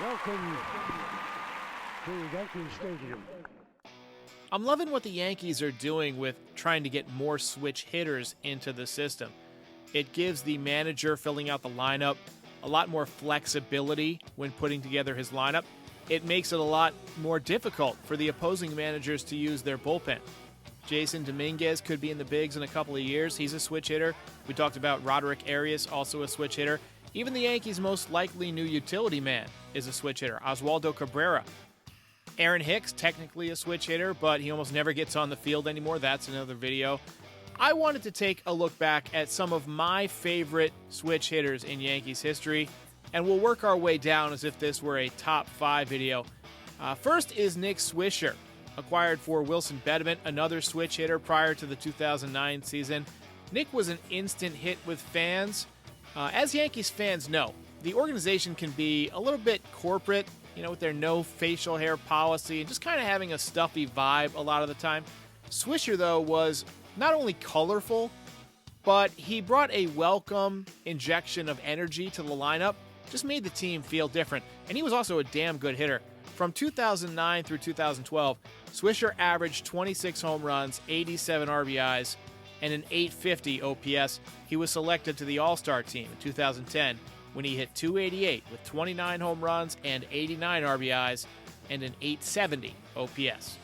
Welcome to Yankee Stadium. I'm loving what the Yankees are doing with trying to get more switch hitters into the system. It gives the manager filling out the lineup a lot more flexibility when putting together his lineup. It makes it a lot more difficult for the opposing managers to use their bullpen. Jason Dominguez could be in the bigs in a couple of years. He's a switch hitter. We talked about Roderick Arias, also a switch hitter. Even the Yankees' most likely new utility man is a switch hitter, Oswaldo Cabrera. Aaron Hicks, technically a switch hitter, but he almost never gets on the field anymore. That's another video. I wanted to take a look back at some of my favorite switch hitters in Yankees history, and we'll work our way down as if this were a top 5 video. First is Nick Swisher, acquired for Wilson Betterment, another switch hitter prior to the 2009 season. Nick was an instant hit with fans. As Yankees fans know, the organization can be a little bit corporate, with their no facial hair policy and just kind of having a stuffy vibe a lot of the time. Swisher, though, was not only colorful, but he brought a welcome injection of energy to the lineup, just made the team feel different, and he was also a damn good hitter. From 2009 through 2012, Swisher averaged 26 home runs, 87 RBIs, and an .850 OPS. He was selected to the All-Star team in 2010 when he hit .288 with 29 home runs and 89 RBIs and an .870 OPS.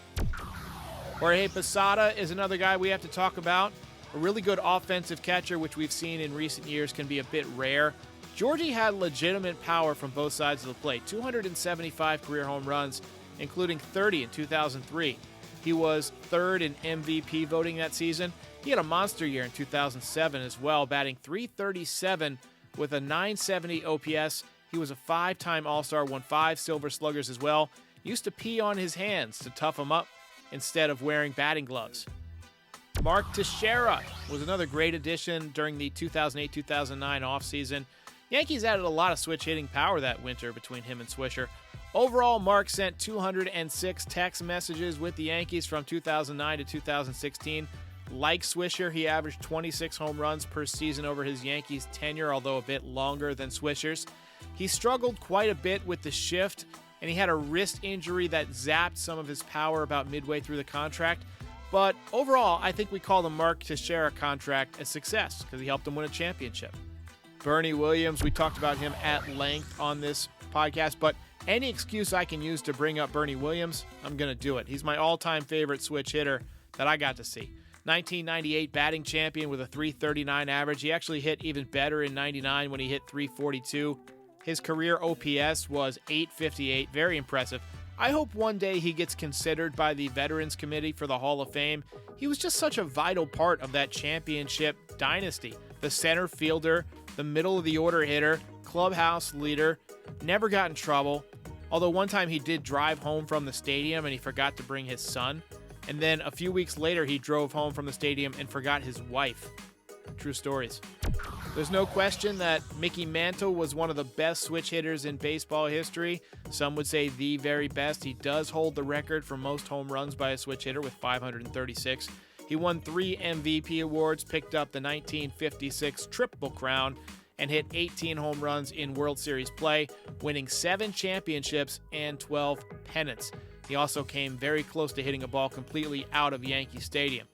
Jorge Posada is another guy we have to talk about. A really good offensive catcher, which we've seen in recent years can be a bit rare. Georgie had legitimate power from both sides of the plate, 275 career home runs, including 30 in 2003. He was third in MVP voting that season. He had a monster year in 2007 as well, batting .337 with a .970 OPS. He was a 5-time All-Star, won 5 Silver Sluggers as well. Used to pee on his hands to tough him up instead of wearing batting gloves. Mark Teixeira was another great addition during the 2008-2009 offseason. Yankees added a lot of switch hitting power that winter between him and Swisher. Overall, Mark sent 206 text messages with the Yankees from 2009 to 2016. Like Swisher, he averaged 26 home runs per season over his Yankees tenure, although a bit longer than Swisher's. He struggled quite a bit with the shift, and he had a wrist injury that zapped some of his power about midway through the contract. But overall, I think we call the Mark Teixeira contract a success because he helped him win a championship. Bernie Williams, we talked about him at length on this podcast, but any excuse I can use to bring up Bernie Williams, I'm going to do it. He's my all-time favorite switch hitter that I got to see. 1998 batting champion with a .339 average. He actually hit even better in 99 when he hit .342. His career OPS was .858, very impressive. I hope one day he gets considered by the Veterans Committee for the Hall of Fame. He was just such a vital part of that championship dynasty. The center fielder, the middle of the order hitter, clubhouse leader, never got in trouble. Although one time he did drive home from the stadium and he forgot to bring his son. And then a few weeks later, he drove home from the stadium and forgot his wife. True stories. There's no question that Mickey Mantle was one of the best switch hitters in baseball history. Some would say the very best. He does hold the record for most home runs by a switch hitter with 536. He won 3 MVP awards, picked up the 1956 Triple Crown, and hit 18 home runs in World Series play, winning 7 championships and 12 pennants. He also came very close to hitting a ball completely out of Yankee Stadium.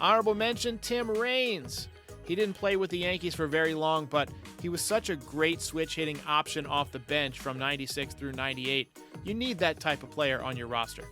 Honorable mention, Tim Raines. He didn't play with the Yankees for very long, but he was such a great switch-hitting option off the bench from 96 through 98. You need that type of player on your roster.